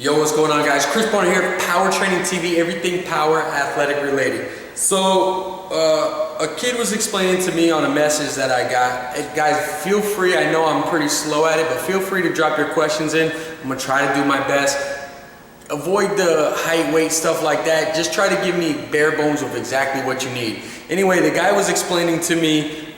Yo, what's going on, guys? Chris Bonner here, Power Training TV, everything power athletic related. So, a kid was explaining to me on a message that I got, hey, guys, feel free, I know I'm pretty slow at it, but feel free to drop your questions in. I'm gonna try to do my best. Avoid the height, weight, stuff like that. Just try to give me bare bones of exactly what you need. Anyway, the guy was explaining to me,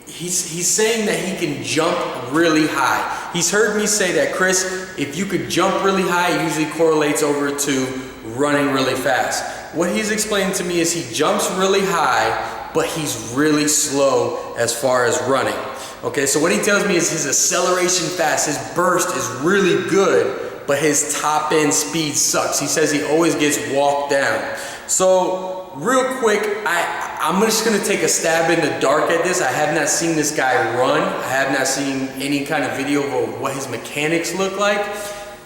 he's saying that he can jump really high. He's heard me say that, Chris, if you could jump really high, it usually correlates over to running really fast. What he's explaining to me is he jumps really high, but he's really slow as far as running. Okay, so what he tells me is his acceleration fast, his burst is really good, but his top end speed sucks. He says he always gets walked down. So real quick, I'm just gonna take a stab in the dark at this. I have not seen this guy run. I have not seen any kind of video of what his mechanics look like.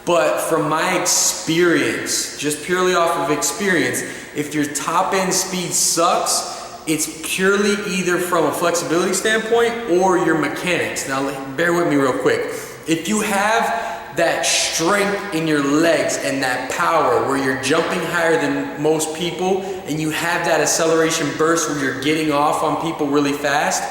But from my experience, just purely off of experience, if your top end speed sucks, it's purely either from a flexibility standpoint or your mechanics. Now, bear with me real quick. If you have that strength in your legs and that power where you're jumping higher than most people and you have that acceleration burst where you're getting off on people really fast,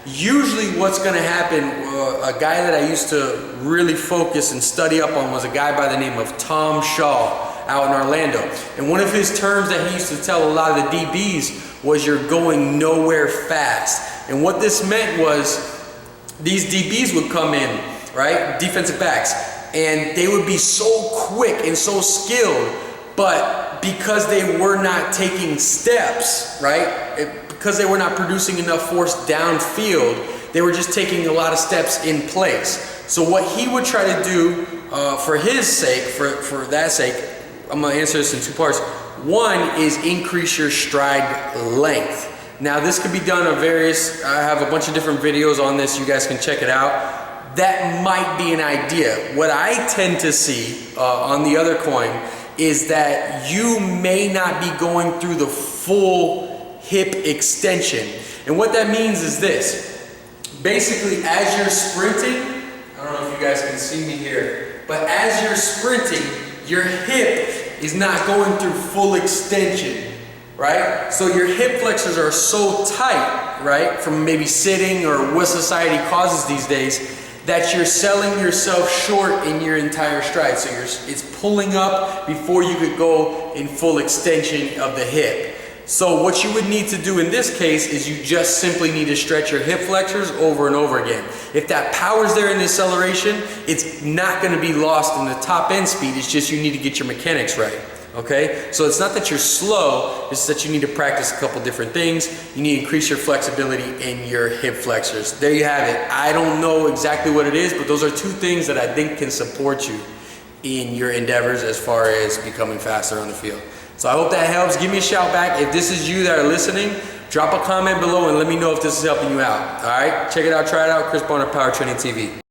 usually what's going to happen, a guy that I used to really focus and study up on was a guy by the name of Tom Shaw out in Orlando. And one of his terms that he used to tell a lot of the DBs was you're going nowhere fast. And what this meant was these DBs would come in, right, defensive backs, and they would be so quick and so skilled, but because they were not taking steps, right, because they were not producing enough force downfield, they were just taking a lot of steps in place. So what he would try to do for his sake, for that sake, I'm gonna answer this in two parts. One is increase your stride length. Now this could be done on various, I have a bunch of different videos on this, you guys can check it out. That might be an idea. What I tend to see on the other coin is that you may not be going through the full hip extension. And what that means is this. Basically, as you're sprinting, I don't know if you guys can see me here, but as you're sprinting, your hip is not going through full extension, right? So your hip flexors are so tight, right, from maybe sitting or what society causes these days, that you're selling yourself short in your entire stride. So it's pulling up before you could go in full extension of the hip. So what you would need to do in this case is you just simply need to stretch your hip flexors over and over again. If that power's there in the acceleration, it's not gonna be lost in the top end speed, it's just you need to get your mechanics right. Okay, so it's not that you're slow, it's that you need to practice a couple different things. You need to increase your flexibility in your hip flexors. There you have it. I don't know exactly what it is, but those are two things that I think can support you in your endeavors as far as becoming faster on the field. So I hope that helps. Give me a shout back. If this is you that are listening, drop a comment below and let me know if this is helping you out. All right, check it out, try it out. Chris Bonner, Power Training TV.